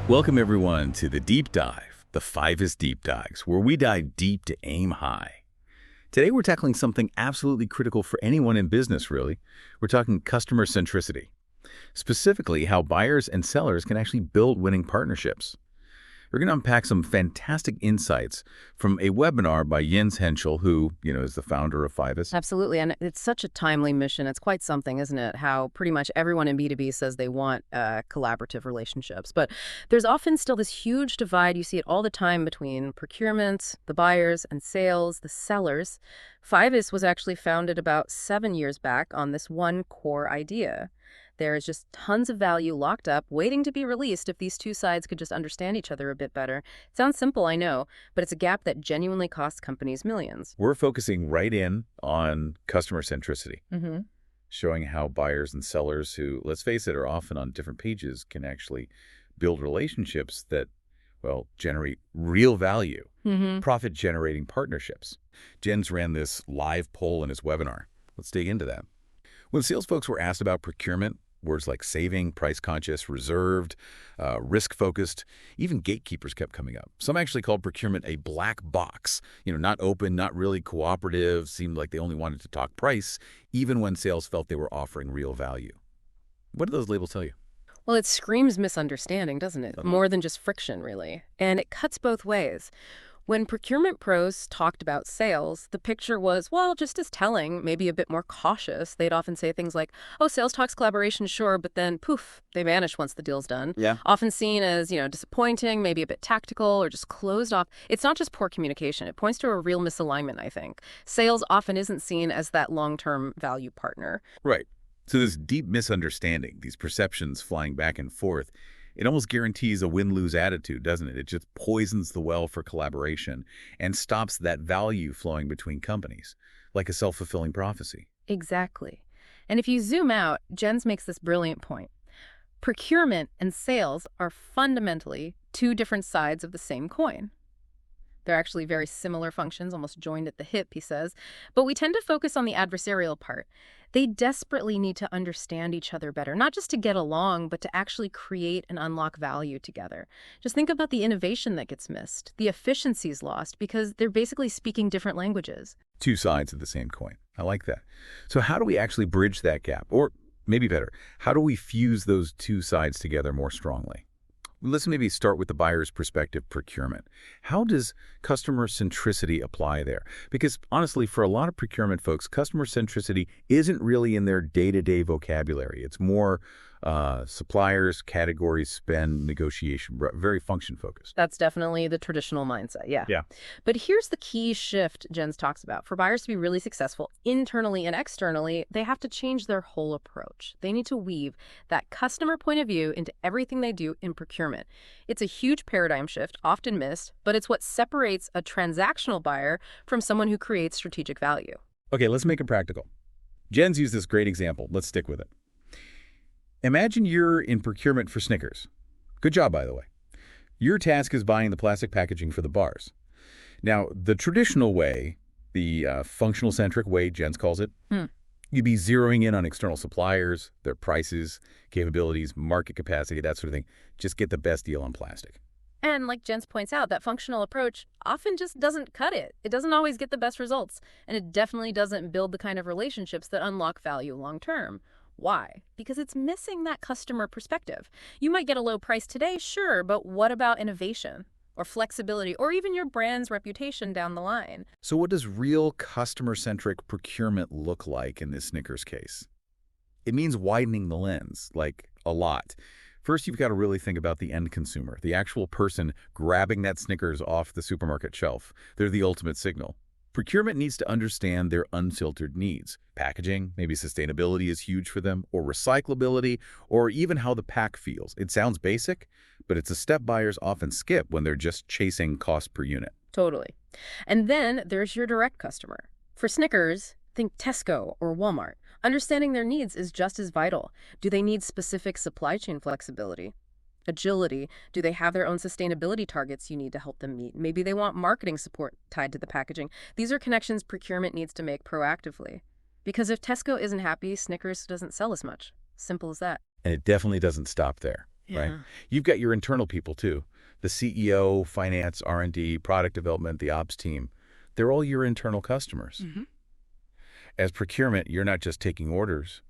Welcome everyone to the Deep Dive, the FIVIS Deep Dives, where we dive deep to aim high. Today we're tackling something absolutely critical for anyone in business, really. We're talking customer centricity, specifically how buyers and sellers can actually build winning partnerships. We're going to unpack some fantastic insights from a webinar by Jens Henschel, who, is the founder of FIVIS. Absolutely, and it's such a timely mission. It's quite something, isn't it? How pretty much everyone in B2B says they want collaborative relationships. But there's often still this huge divide. You see it all the time between procurement, the buyers, and sales, the sellers. FIVIS was actually founded about 7 years back on this one core idea. There is just tons of value locked up, waiting to be released if these two sides could just understand each other a bit better. It sounds simple, I know, but it's a gap that genuinely costs companies millions. We're focusing right in on customer centricity, showing how buyers and sellers who, let's face it, are often on different pages can actually build relationships that, generate real value, profit-generating partnerships. Jens ran this live poll in his webinar. Let's dig into that. When sales folks were asked about procurement, words like saving, price-conscious, reserved, risk-focused, even gatekeepers kept coming up. Some actually called procurement a black box, not open, not really cooperative, seemed like they only wanted to talk price, even when sales felt they were offering real value. What do those labels tell you? Well, it screams misunderstanding, doesn't it? More than just friction, really. And it cuts both ways. When procurement pros talked about sales, the picture was, just as telling, maybe a bit more cautious. They'd often say things like, oh, sales talks collaboration, sure, but then poof, they vanish once the deal's done. Yeah. Often seen as, disappointing, maybe a bit tactical or just closed off. It's not just poor communication. It points to a real misalignment, I think. Sales often isn't seen as that long-term value partner. Right. So this deep misunderstanding, these perceptions flying back and forth, it almost guarantees a win-lose attitude, doesn't it? It just poisons the well for collaboration and stops that value flowing between companies, like a self-fulfilling prophecy. Exactly. And if you zoom out, Jens makes this brilliant point. Procurement and sales are fundamentally two different sides of the same coin. They're actually very similar functions, almost joined at the hip, he says. But we tend to focus on the adversarial part. They desperately need to understand each other better, not just to get along, but to actually create and unlock value together. Just think about the innovation that gets missed, the efficiencies lost, because they're basically speaking different languages. Two sides of the same coin. I like that. So how do we actually bridge that gap? Or maybe better, how do we fuse those two sides together more strongly? Let's maybe start with the buyer's perspective, procurement. How does customer centricity apply there? Because honestly, for a lot of procurement folks, customer centricity isn't really in their day-to-day vocabulary. It's more suppliers, categories, spend, negotiation, very function-focused. That's definitely the traditional mindset, yeah. Yeah. But here's the key shift Jens talks about. For buyers to be really successful internally and externally, they have to change their whole approach. They need to weave that customer point of view into everything they do in procurement. It's a huge paradigm shift, often missed, but it's what separates a transactional buyer from someone who creates strategic value. Okay, let's make it practical. Jens used this great example. Let's stick with it. Imagine you're in procurement for Snickers. Good job, by the way. Your task is buying the plastic packaging for the bars. Now, the traditional way, the functional-centric way, Jens calls it, you'd be zeroing in on external suppliers, their prices, capabilities, market capacity, that sort of thing. Just get the best deal on plastic. And like Jens points out, that functional approach often just doesn't cut it. It doesn't always get the best results, and it definitely doesn't build the kind of relationships that unlock value long-term. Why? Because it's missing that customer perspective. You might get a low price today, sure, but what about innovation or flexibility or even your brand's reputation down the line? So what does real customer-centric procurement look like in this Snickers case? It means widening the lens, like a lot. First, you've got to really think about the end consumer, the actual person grabbing that Snickers off the supermarket shelf. They're the ultimate signal. Procurement needs to understand their unfiltered needs. Packaging, maybe sustainability is huge for them, or recyclability, or even how the pack feels. It sounds basic, but it's a step buyers often skip when they're just chasing cost per unit. Totally. And then there's your direct customer. For Snickers, think Tesco or Walmart. Understanding their needs is just as vital. Do they need specific supply chain flexibility? Agility? Do they have their own sustainability targets you need to help them meet? Maybe they want marketing support tied to the packaging. These are connections procurement needs to make proactively. Because if Tesco isn't happy, Snickers doesn't sell as much. Simple as that. And it definitely doesn't stop there. right? Yeah. You've got your internal people too. The CEO, finance, R&D, product development, the ops team. They're all your internal customers. Hmm. As procurement, you're not just taking orders.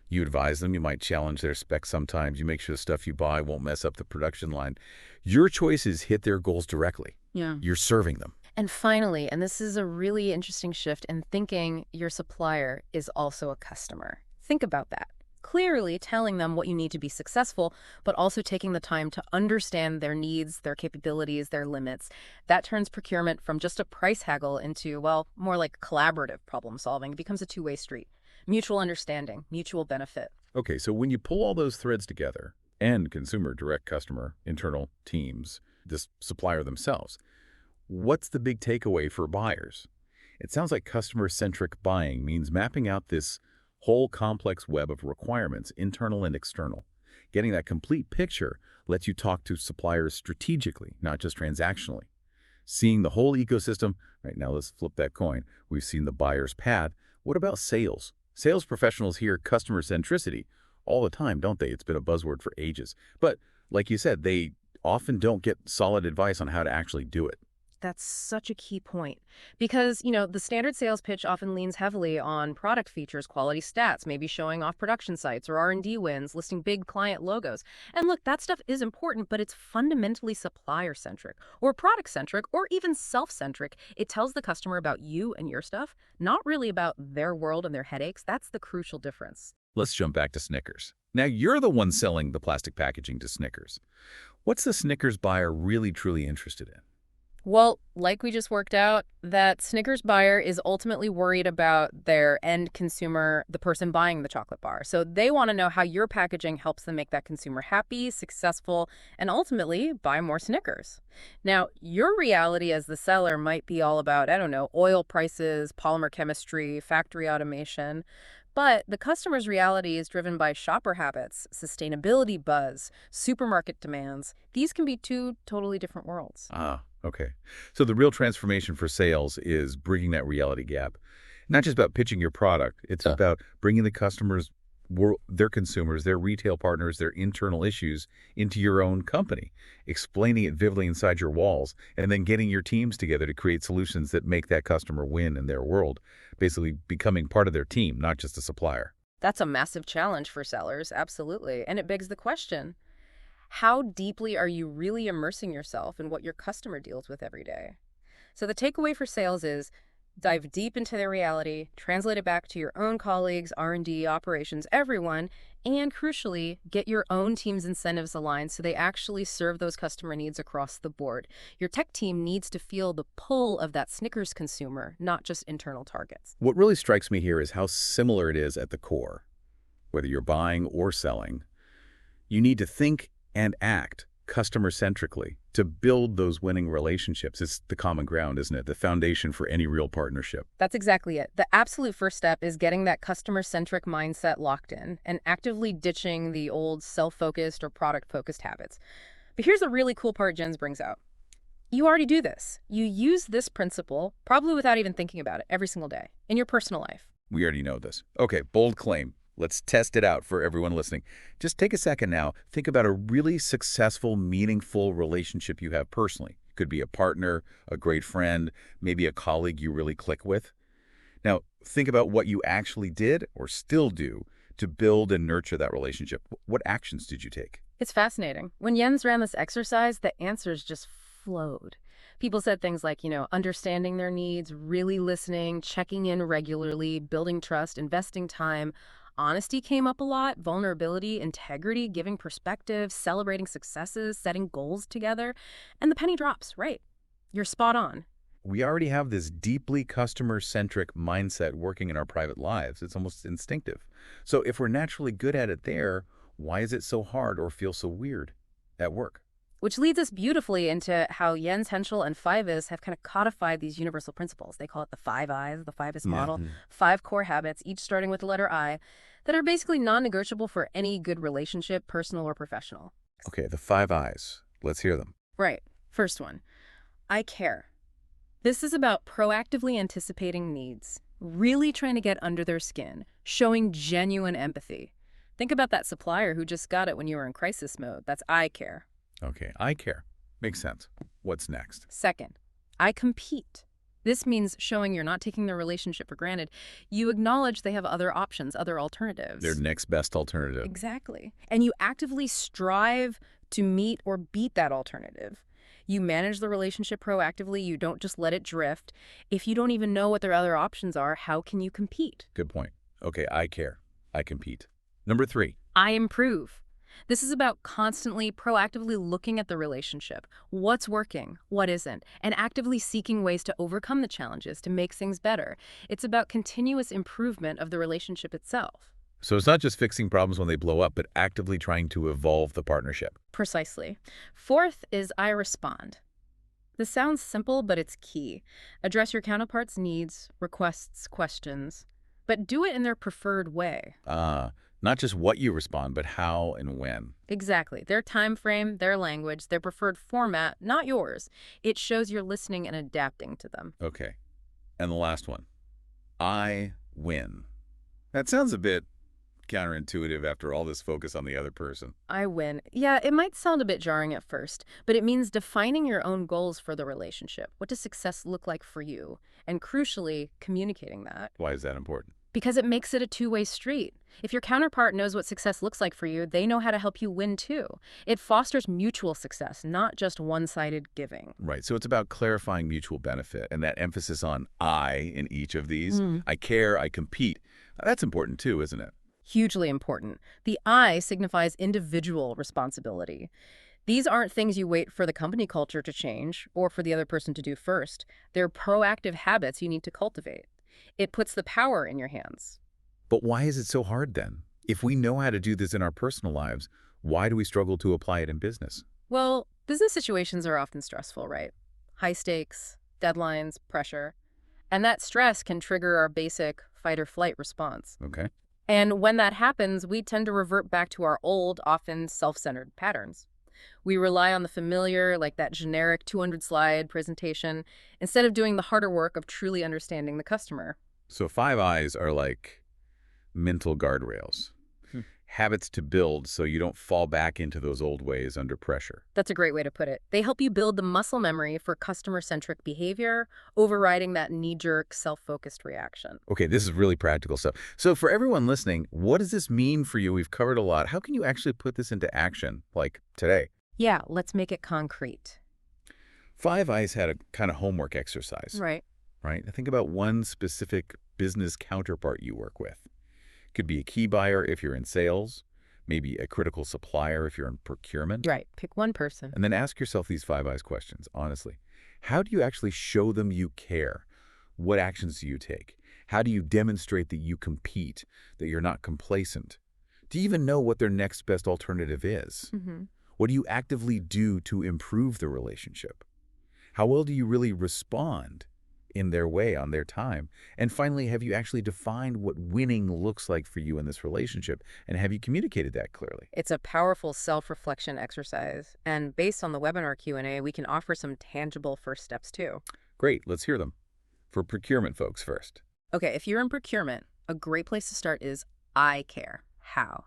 You advise them. You might challenge their specs sometimes. You make sure the stuff you buy won't mess up the production line. Your choices hit their goals directly. Yeah. You're serving them. And finally, and this is a really interesting shift in thinking, your supplier is also a customer. Think about that. Clearly telling them what you need to be successful, but also taking the time to understand their needs, their capabilities, their limits. That turns procurement from just a price haggle into, well, more like collaborative problem solving. It becomes a two-way street. Mutual understanding, mutual benefit. Okay, so when you pull all those threads together, and consumer, direct customer, internal teams, this supplier themselves, what's the big takeaway for buyers? It sounds like customer-centric buying means mapping out this whole complex web of requirements, internal and external. Getting that complete picture lets you talk to suppliers strategically, not just transactionally. Seeing the whole ecosystem, right now let's flip that coin. We've seen the buyer's path. What about sales? Sales professionals hear customer centricity all the time, don't they? It's been a buzzword for ages. But like you said, they often don't get solid advice on how to actually do it. That's such a key point because, the standard sales pitch often leans heavily on product features, quality stats, maybe showing off production sites or R&D wins, listing big client logos. And look, that stuff is important, but it's fundamentally supplier-centric or product-centric or even self-centric. It tells the customer about you and your stuff, not really about their world and their headaches. That's the crucial difference. Let's jump back to Snickers. Now you're the one selling the plastic packaging to Snickers. What's the Snickers buyer really truly interested in? Well, like we just worked out, that Snickers buyer is ultimately worried about their end consumer, the person buying the chocolate bar. So they want to know how your packaging helps them make that consumer happy, successful, and ultimately buy more Snickers. Now, your reality as the seller might be all about, I don't know, oil prices, polymer chemistry, factory automation. But the customer's reality is driven by shopper habits, sustainability buzz, supermarket demands. These can be two totally different worlds. Ah, okay. So the real transformation for sales is bridging that reality gap. Not just about pitching your product. It's about bringing the customers, their consumers, their retail partners, their internal issues into your own company, explaining it vividly inside your walls, and then getting your teams together to create solutions that make that customer win in their world, basically becoming part of their team, not just a supplier. That's a massive challenge for sellers, absolutely. And it begs the question, how deeply are you really immersing yourself in what your customer deals with every day? So the takeaway for sales is dive deep into their reality, translate it back to your own colleagues, R&D, operations, everyone, and crucially, get your own team's incentives aligned so they actually serve those customer needs across the board. Your tech team needs to feel the pull of that Snickers consumer, not just internal targets. What really strikes me here is how similar it is at the core. Whether you're buying or selling, you need to think and act customer-centrically to build those winning relationships. It's the common ground, isn't it? The foundation for any real partnership. That's exactly it. The absolute first step is getting that customer-centric mindset locked in and actively ditching the old self-focused or product-focused habits. But here's the really cool part Jens brings out. You already do this. You use this principle, probably without even thinking about it, every single day in your personal life. We already know this. Okay, bold claim. Let's test it out for everyone listening. Just take a second now. Think about a really successful, meaningful relationship you have personally. It could be a partner, a great friend, maybe a colleague you really click with. Now, think about what you actually did or still do to build and nurture that relationship. What actions did you take? It's fascinating. When Jens ran this exercise, the answers just flowed. People said things like, understanding their needs, really listening, checking in regularly, building trust, investing time. Honesty came up a lot, vulnerability, integrity, giving perspective, celebrating successes, setting goals together. And the penny drops, right? You're spot on. We already have this deeply customer-centric mindset working in our private lives. It's almost instinctive. So if we're naturally good at it there, why is it so hard or feel so weird at work? Which leads us beautifully into how Jens Henschel and FIVIS have kind of codified these universal principles. They call it the 5 I's, the FIVIS model, 5 core habits, each starting with the letter I, that are basically non-negotiable for any good relationship, personal or professional. Okay, the 5 I's. Let's hear them. Right. First one, I care. This is about proactively anticipating needs, really trying to get under their skin, showing genuine empathy. Think about that supplier who just got it when you were in crisis mode. That's I care. Okay, I care. Makes sense. What's next? Second, I compete. This means showing you're not taking the relationship for granted. You acknowledge they have other options, other alternatives. Their next best alternative. Exactly. And you actively strive to meet or beat that alternative. You manage the relationship proactively. You don't just let it drift. If you don't even know what their other options are, how can you compete? Good point. Okay, I care. I compete. Number 3. I improve. This is about constantly, proactively looking at the relationship. What's working? What isn't? And actively seeking ways to overcome the challenges, to make things better. It's about continuous improvement of the relationship itself. So it's not just fixing problems when they blow up, but actively trying to evolve the partnership. Precisely. Fourth is I respond. This sounds simple, but it's key. Address your counterpart's needs, requests, questions, but do it in their preferred way. Not just what you respond, but how and when. Exactly. Their time frame, their language, their preferred format, not yours. It shows you're listening and adapting to them. Okay. And the last one. I win. That sounds a bit counterintuitive after all this focus on the other person. I win. Yeah, it might sound a bit jarring at first, but it means defining your own goals for the relationship. What does success look like for you? And crucially, communicating that. Why is that important? Because it makes it a two-way street. If your counterpart knows what success looks like for you, they know how to help you win too. It fosters mutual success, not just one-sided giving. Right. So it's about clarifying mutual benefit and that emphasis on I in each of these. I care, I compete. That's important too, isn't it? Hugely important. The I signifies individual responsibility. These aren't things you wait for the company culture to change or for the other person to do first. They're proactive habits you need to cultivate. It puts the power in your hands. But why is it so hard then? If we know how to do this in our personal lives, why do we struggle to apply it in business? Well, business situations are often stressful, right? High stakes, deadlines, pressure. And that stress can trigger our basic fight or flight response. Okay. And when that happens, we tend to revert back to our old, often self-centered patterns. We rely on the familiar, like that generic 200-slide presentation, instead of doing the harder work of truly understanding the customer. So 5 I's are like mental guardrails. Habits to build so you don't fall back into those old ways under pressure. That's a great way to put it. They help you build the muscle memory for customer-centric behavior, overriding that knee-jerk, self-focused reaction. Okay, this is really practical stuff. So for everyone listening, what does this mean for you? We've covered a lot. How can you actually put this into action, like today? Yeah, let's make it concrete. 5 I's had a kind of homework exercise. Right. Right? Think about one specific business counterpart you work with. Could be a key buyer if you're in sales, maybe a critical supplier if you're in procurement. Right. Pick one person. And then ask yourself these 5 I's questions, honestly. How do you actually show them you care? What actions do you take? How do you demonstrate that you compete, that you're not complacent? Do you even know what their next best alternative is? What do you actively do to improve the relationship? How well do you really respond in their way, on their time? And finally, have you actually defined what winning looks like for you in this relationship? And have you communicated that clearly? It's a powerful self-reflection exercise. And based on the webinar Q&A, we can offer some tangible first steps too. Great, let's hear them. For procurement folks first. Okay, if you're in procurement, a great place to start is I care. How?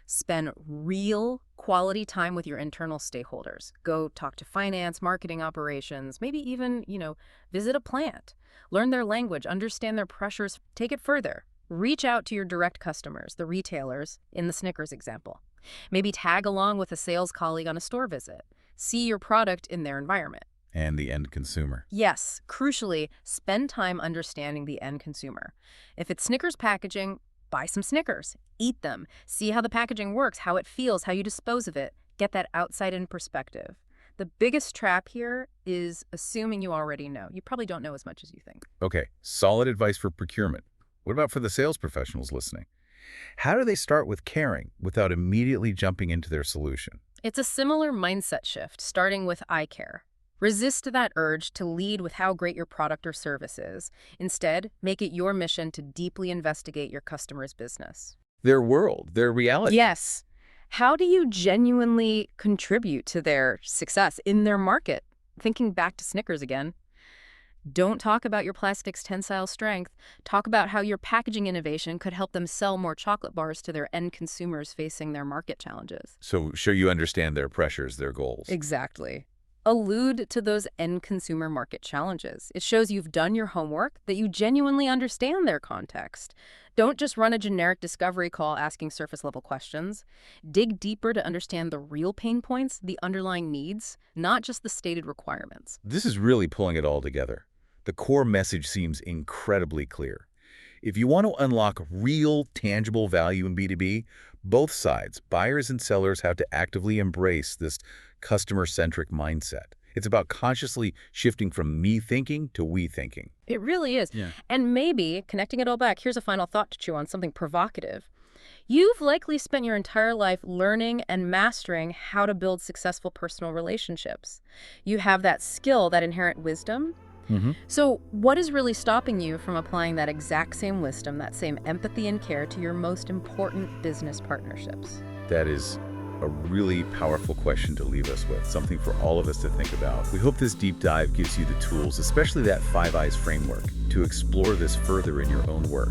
Spend real quality time with your internal stakeholders. Go talk to finance, marketing operations, maybe even, visit a plant. Learn their language, understand their pressures, take it further. Reach out to your direct customers, the retailers, in the Snickers example. Maybe tag along with a sales colleague on a store visit. See your product in their environment. And the end consumer. Yes, crucially, spend time understanding the end consumer. If it's Snickers packaging, buy some Snickers, eat them, see how the packaging works, how it feels, how you dispose of it. Get that outside-in perspective. The biggest trap here is assuming you already know. You probably don't know as much as you think. Okay, solid advice for procurement. What about for the sales professionals listening? How do they start with caring without immediately jumping into their solution? It's a similar mindset shift, starting with I care. Resist that urge to lead with how great your product or service is. Instead, make it your mission to deeply investigate your customer's business. Their world, their reality. Yes. How do you genuinely contribute to their success in their market? Thinking back to Snickers again. Don't talk about your plastic's tensile strength. Talk about how your packaging innovation could help them sell more chocolate bars to their end consumers facing their market challenges. So show you understand their pressures, their goals. Exactly. Allude to those end consumer market challenges. It shows you've done your homework, that you genuinely understand their context. Don't just run a generic discovery call asking surface-level questions. Dig deeper to understand the real pain points, the underlying needs, not just the stated requirements. This is really pulling it all together. The core message seems incredibly clear. If you want to unlock real, tangible value in B2B, both sides, buyers and sellers, have to actively embrace this customer-centric mindset. It's about consciously shifting from me thinking to we thinking. It really is. Yeah. And maybe, connecting it all back, here's a final thought to chew on, something provocative. You've likely spent your entire life learning and mastering how to build successful personal relationships. You have that skill, that inherent wisdom. So what is really stopping you from applying that exact same wisdom, that same empathy and care to your most important business partnerships? That is a really powerful question to leave us with, something for all of us to think about. We hope this deep dive gives you the tools, especially that 5 Eyes framework, to explore this further in your own work.